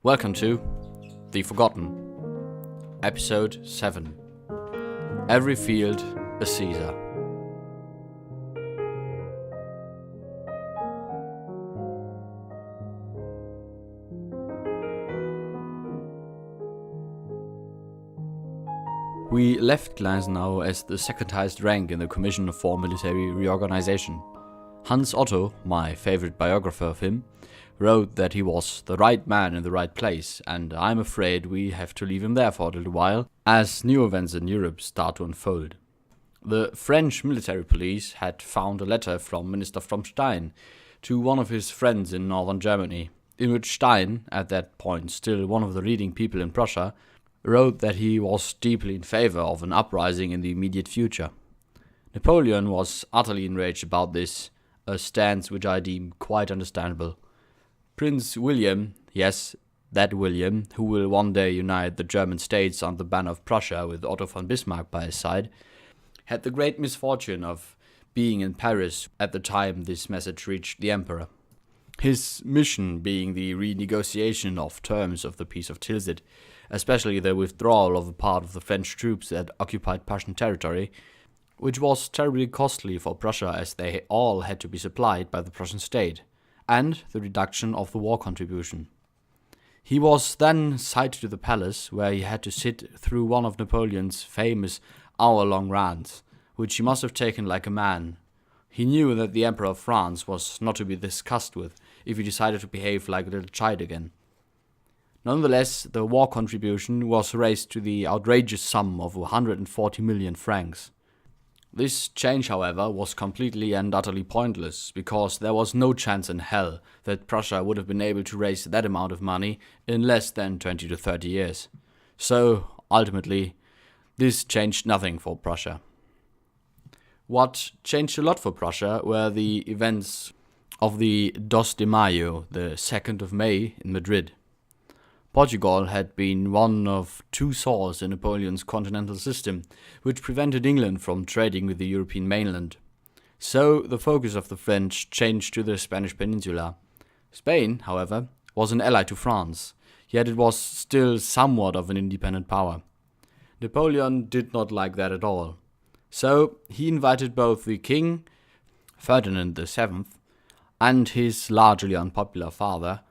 Welcome to The Forgotten, Episode 7. Every Field a Caesar. We left Gneisenau as the second highest rank in the Commission for Military Reorganization. Hans Otto, my favorite biographer of him, wrote that he was the right man in the right place, and I'm afraid we have to leave him there for a little while, as new events in Europe start to unfold. The French military police had found a letter from Minister von Stein to one of his friends in northern Germany, in which Stein, at that point still one of the leading people in Prussia, wrote that he was deeply in favor of an uprising in the immediate future. Napoleon was utterly enraged about this, a stance which I deem quite understandable. Prince William, yes, that William, who will one day unite the German states under the banner of Prussia with Otto von Bismarck by his side, had the great misfortune of being in Paris at the time this message reached the Emperor. His mission being the renegotiation of terms of the Peace of Tilsit, especially the withdrawal of a part of the French troops that occupied Prussian territory, which was terribly costly for Prussia as they all had to be supplied by the Prussian state, and the reduction of the war contribution. He was then cited to the palace, where he had to sit through one of Napoleon's famous hour-long rants, which he must have taken like a man. He knew that the Emperor of France was not to be discussed with if he decided to behave like a little child again. Nonetheless, the war contribution was raised to the outrageous sum of 140 million francs. This change, however, was completely and utterly pointless, because there was no chance in hell that Prussia would have been able to raise that amount of money in less than 20 to 30 years. So, ultimately, this changed nothing for Prussia. What changed a lot for Prussia were the events of the Dos de Mayo, the 2nd of May, in Madrid. Portugal had been one of two sores in Napoleon's continental system, which prevented England from trading with the European mainland. So the focus of the French changed to the Spanish peninsula. Spain, however, was an ally to France, yet it was still somewhat of an independent power. Napoleon did not like that at all. So he invited both the king, Ferdinand VII, and his largely unpopular father,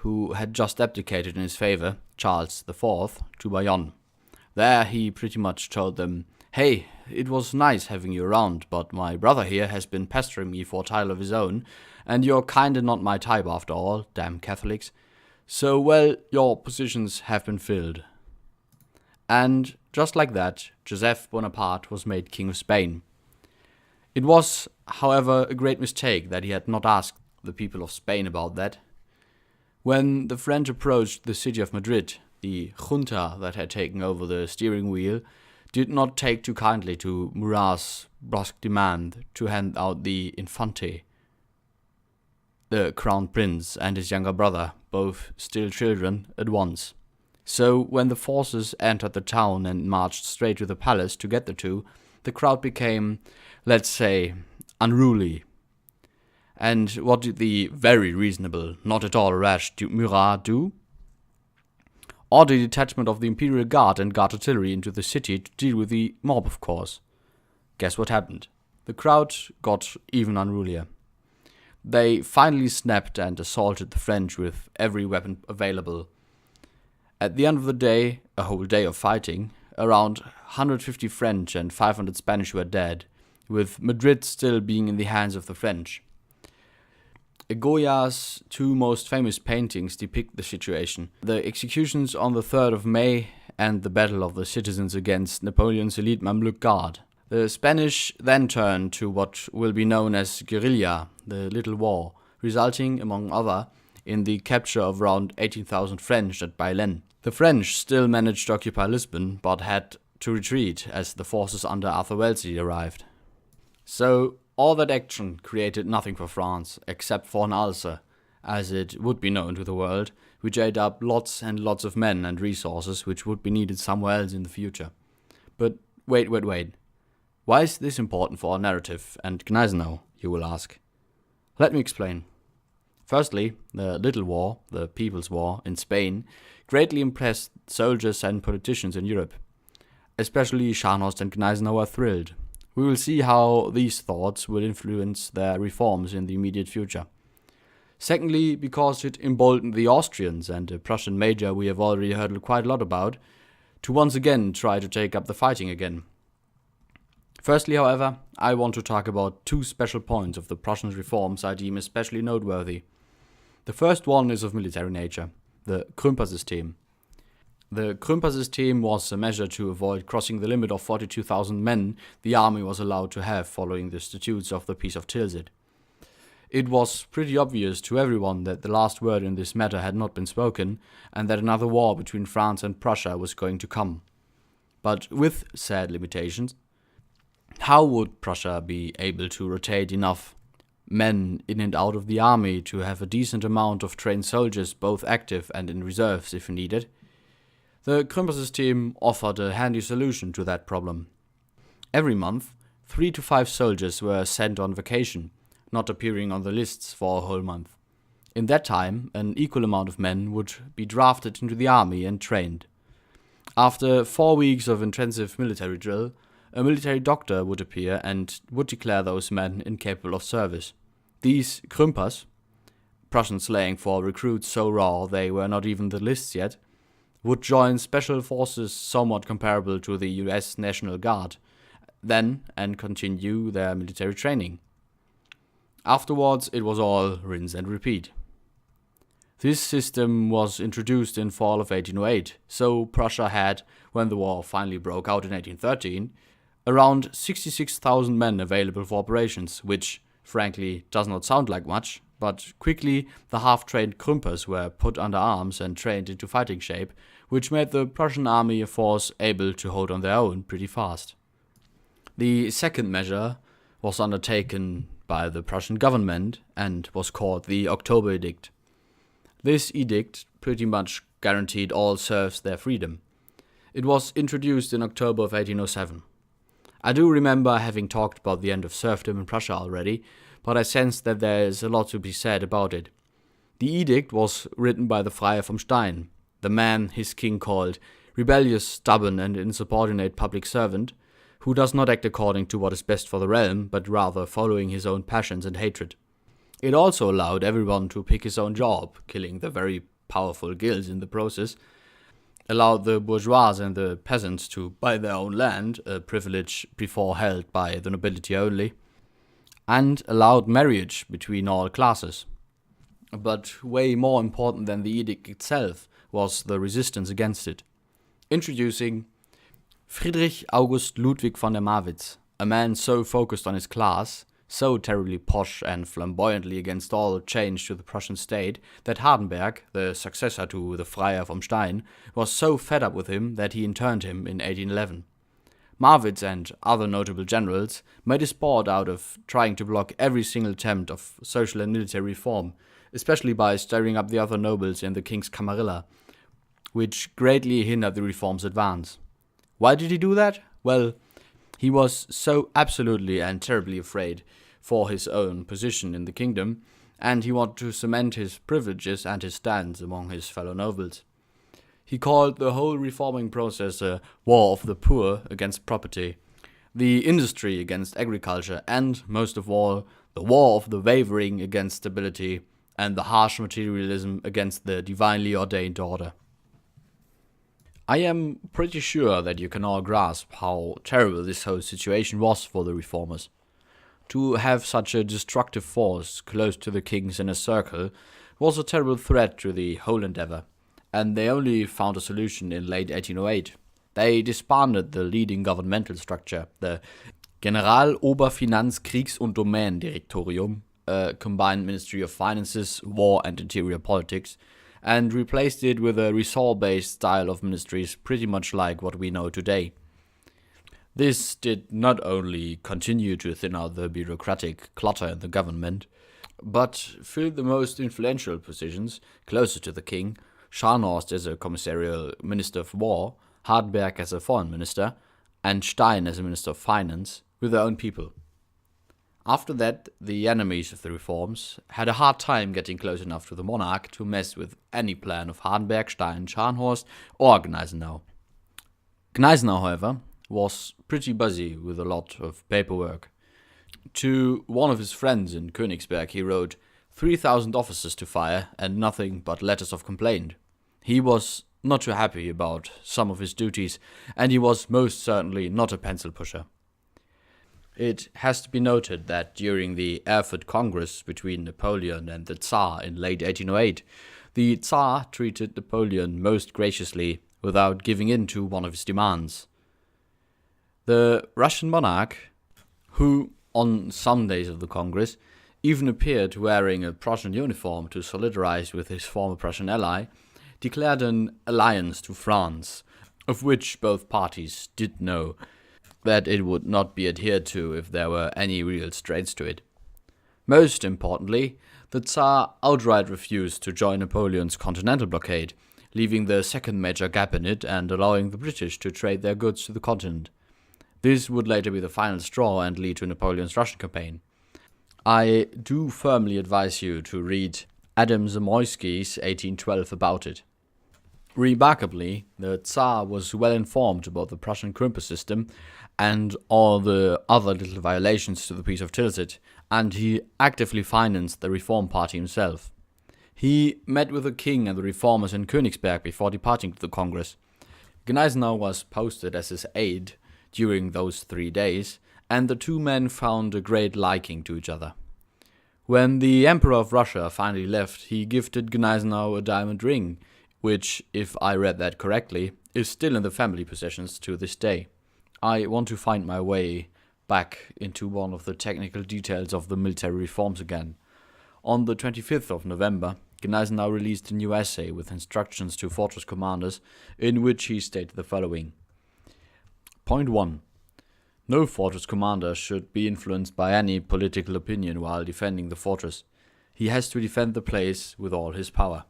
who had just abdicated in his favor, Charles IV, to Bayonne. There he pretty much told them, "Hey, it was nice having you around, but my brother here has been pestering me for a title of his own, and you're kinda not my type after all, damn Catholics. So, well, your positions have been filled." And just like that, Joseph Bonaparte was made King of Spain. It was, however, a great mistake that he had not asked the people of Spain about that. When the French approached the city of Madrid, the junta that had taken over the steering wheel did not take too kindly to Murat's brusque demand to hand out the Infante, the crown prince, and his younger brother, both still children, at once. So when the forces entered the town and marched straight to the palace to get the two, the crowd became, let's say, unruly. And what did the very reasonable, not at all rash Duke Murat do? Order the detachment of the Imperial Guard and Guard artillery into the city to deal with the mob, of course. Guess what happened? The crowd got even unrulier. They finally snapped and assaulted the French with every weapon available. At the end of the day, a whole day of fighting, around 150 French and 500 Spanish were dead, with Madrid still being in the hands of the French. Goya's two most famous paintings depict the situation: the executions on the 3rd of May and the battle of the citizens against Napoleon's elite Mamluk Guard. The Spanish then turned to what will be known as guerrilla, the Little War, resulting, among other, in the capture of around 18,000 French at Bailen. The French still managed to occupy Lisbon, but had to retreat as the forces under Arthur Wellesley arrived. So, all that action created nothing for France, except for an ulcer, as it would be known to the world, which ate up lots and lots of men and resources which would be needed somewhere else in the future. But wait. Why is this important for our narrative and Gneisenau, you will ask? Let me explain. Firstly, the Little War, the People's War in Spain, greatly impressed soldiers and politicians in Europe. Especially Scharnhorst and Gneisenau are thrilled. We will see how these thoughts will influence their reforms in the immediate future. Secondly, because it emboldened the Austrians and the Prussian major we have already heard quite a lot about, to once again try to take up the fighting again. Firstly, however, I want to talk about two special points of the Prussian reforms I deem especially noteworthy. The first one is of military nature, the Krümpersystem. The Krümpersystem was a measure to avoid crossing the limit of 42,000 men the army was allowed to have following the statutes of the Peace of Tilsit. It was pretty obvious to everyone that the last word in this matter had not been spoken, and that another war between France and Prussia was going to come. But with sad limitations. How would Prussia be able to rotate enough men in and out of the army to have a decent amount of trained soldiers both active and in reserves if needed? The Krümpersystem offered a handy solution to that problem. Every month, 3 to 5 soldiers were sent on vacation, not appearing on the lists for a whole month. In that time, an equal amount of men would be drafted into the army and trained. After 4 weeks of intensive military drill, a military doctor would appear and would declare those men incapable of service. These Krümpers, Prussian slang for recruits so raw they were not even the lists yet, would join special forces somewhat comparable to the US National Guard, then and continue their military training. Afterwards, it was all rinse and repeat. This system was introduced in fall of 1808, so Prussia had, when the war finally broke out in 1813, around 66,000 men available for operations, which, frankly, does not sound like much, but quickly the half-trained Krümpers were put under arms and trained into fighting shape, which made the Prussian army a force able to hold on their own pretty fast. The second measure was undertaken by the Prussian government and was called the October Edict. This edict pretty much guaranteed all serfs their freedom. It was introduced in October of 1807. I do remember having talked about the end of serfdom in Prussia already, but I sense that there is a lot to be said about it. The edict was written by the Freiherr vom Stein, the man his king called rebellious, stubborn and insubordinate public servant, who does not act according to what is best for the realm, but rather following his own passions and hatred. It also allowed everyone to pick his own job, killing the very powerful guilds in the process, allowed the bourgeois and the peasants to buy their own land, a privilege before held by the nobility only, and allowed marriage between all classes. But way more important than the edict itself was the resistance against it. Introducing Friedrich August Ludwig von der Marwitz, a man so focused on his class, so terribly posh and flamboyantly against all change to the Prussian state, that Hardenberg, the successor to the Freiherr vom Stein, was so fed up with him that he interned him in 1811. Marwitz and other notable generals made a sport out of trying to block every single attempt of social and military reform, especially by stirring up the other nobles in the king's Camarilla, which greatly hindered the reform's advance. Why did he do that? Well, he was so absolutely and terribly afraid for his own position in the kingdom, and he wanted to cement his privileges and his stance among his fellow nobles. He called the whole reforming process a war of the poor against property, the industry against agriculture, and, most of all, the war of the wavering against stability, and the harsh materialism against the divinely ordained order. I am pretty sure that you can all grasp how terrible this whole situation was for the reformers. To have such a destructive force close to the king's inner circle was a terrible threat to the whole endeavor, and they only found a solution in late 1808. They disbanded the leading governmental structure, the General-Oberfinanz-, Kriegs- und Domänendirektorium, a combined Ministry of Finances, War and Interior Politics, and replaced it with a resort-based style of ministries pretty much like what we know today. This did not only continue to thin out the bureaucratic clutter in the government, but filled the most influential positions closer to the king, Scharnhorst as a commissarial minister of war, Hardenberg as a foreign minister, and Stein as a minister of finance, with their own people. After that, the enemies of the reforms had a hard time getting close enough to the monarch to mess with any plan of Hardenberg, Stein, Scharnhorst, or Gneisenau. Gneisenau, however, was pretty busy with a lot of paperwork. To one of his friends in Königsberg, he wrote 3,000 officers to fire and nothing but letters of complaint. He was not too happy about some of his duties, and he was most certainly not a pencil pusher. It has to be noted that during the Erfurt Congress between Napoleon and the Tsar in late 1808, the Tsar treated Napoleon most graciously without giving in to one of his demands. The Russian monarch, who on some days of the Congress even appeared wearing a Prussian uniform to solidarize with his former Prussian ally, declared an alliance to France, of which both parties did know that it would not be adhered to if there were any real straits to it. Most importantly, the Tsar outright refused to join Napoleon's continental blockade, leaving the second major gap in it and allowing the British to trade their goods to the continent. This would later be the final straw and lead to Napoleon's Russian campaign. I do firmly advise you to read Adam Zamoyski's 1812 about it. Remarkably, the Tsar was well informed about the Prussian Krimper system and all the other little violations to the Peace of Tilsit, and he actively financed the Reform Party himself. He met with the king and the reformers in Königsberg before departing to the Congress. Gneisenau was posted as his aide during those 3 days, and the two men found a great liking to each other. When the Emperor of Russia finally left, he gifted Gneisenau a diamond ring, which, if I read that correctly, is still in the family possessions to this day. I want to find my way back into one of the technical details of the military reforms again. On the 25th of November, Gneisenau released a new essay with instructions to fortress commanders, in which he stated the following. Point 1. No fortress commander should be influenced by any political opinion while defending the fortress. He has to defend the place with all his power.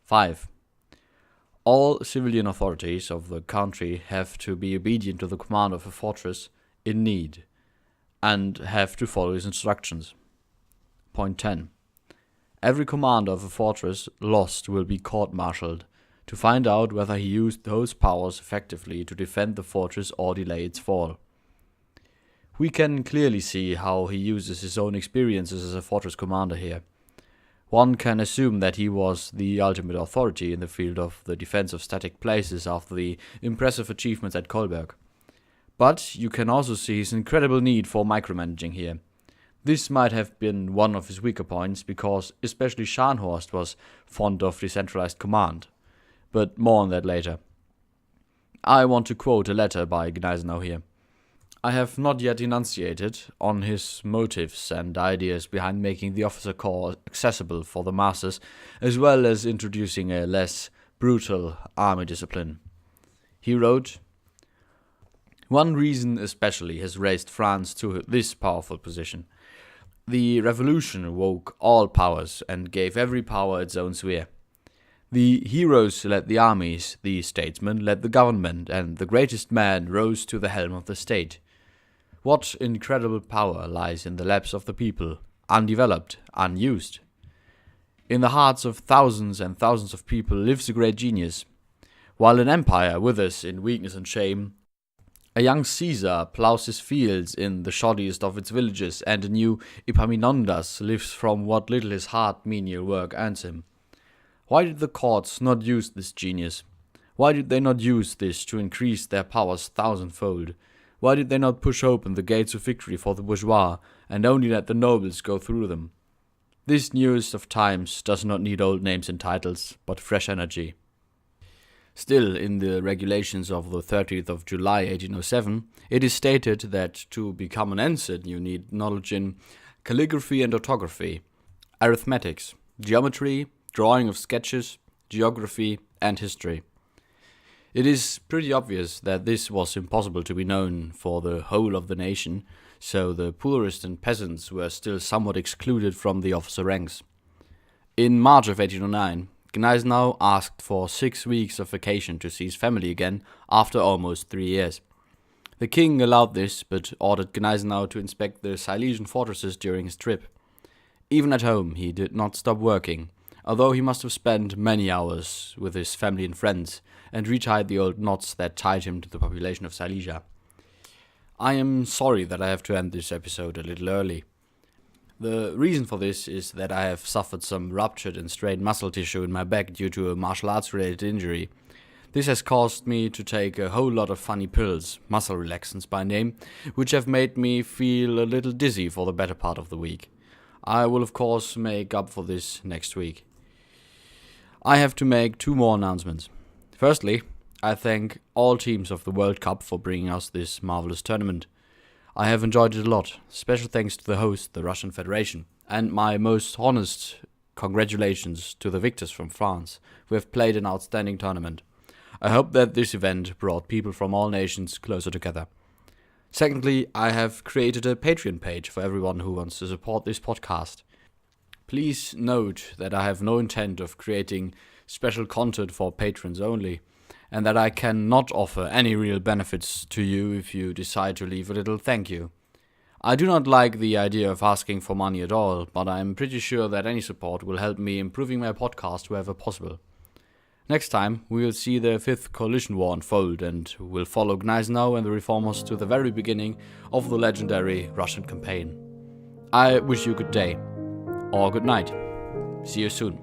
5. All civilian authorities of the country have to be obedient to the commander of a fortress in need, and have to follow his instructions. Point 10. Every commander of a fortress lost will be court-martialed to find out whether he used those powers effectively to defend the fortress or delay its fall. We can clearly see how he uses his own experiences as a fortress commander here. One can assume that he was the ultimate authority in the field of the defense of static places after the impressive achievements at Kolberg. But you can also see his incredible need for micromanaging here. This might have been one of his weaker points, because especially Scharnhorst was fond of decentralized command. But more on that later. I want to quote a letter by Gneisenau here. I have not yet enunciated on his motives and ideas behind making the officer corps accessible for the masses, as well as introducing a less brutal army discipline. He wrote, "One reason especially has raised France to this powerful position. The revolution awoke all powers and gave every power its own sphere. The heroes led the armies, the statesmen led the government, and the greatest man rose to the helm of the state. What incredible power lies in the laps of the people, undeveloped, unused. In the hearts of thousands and thousands of people lives a great genius. While an empire withers in weakness and shame, a young Caesar plows his fields in the shoddiest of its villages, and a new Epaminondas lives from what little his hard menial work earns him. Why did the courts not use this genius? Why did they not use this to increase their powers thousandfold? Why did they not push open the gates of victory for the bourgeois, and only let the nobles go through them? This newest of times does not need old names and titles, but fresh energy." Still, in the regulations of the 30th of July 1807, it is stated that to become an ensign you need knowledge in calligraphy and orthography, arithmetics, geometry, drawing of sketches, geography, and history. It is pretty obvious that this was impossible to be known for the whole of the nation, so the poorest and peasants were still somewhat excluded from the officer ranks. In March of 1809, Gneisenau asked for 6 weeks of vacation to see his family again after almost 3 years. The king allowed this, but ordered Gneisenau to inspect the Silesian fortresses during his trip. Even at home, he did not stop working, although he must have spent many hours with his family and friends, and retied the old knots that tied him to the population of Silesia. I am sorry that I have to end this episode a little early. The reason for this is that I have suffered some ruptured and strained muscle tissue in my back due to a martial arts related injury. This has caused me to take a whole lot of funny pills, muscle relaxants by name, which have made me feel a little dizzy for the better part of the week. I will of course make up for this next week. I have to make 2 more announcements. Firstly, I thank all teams of the World Cup for bringing us this marvelous tournament. I have enjoyed it a lot. Special thanks to the host, the Russian Federation, and my most honest congratulations to the victors from France, who have played an outstanding tournament. I hope that this event brought people from all nations closer together. Secondly, I have created a Patreon page for everyone who wants to support this podcast. Please note that I have no intent of creating special content for patrons only, and that I cannot offer any real benefits to you if you decide to leave a little thank you. I do not like the idea of asking for money at all, but I am pretty sure that any support will help me improving my podcast wherever possible. Next time, we will see the 5th coalition war unfold and will follow Gneisenau and the reformers to the very beginning of the legendary Russian campaign. I wish you a good day, or good night. See you soon.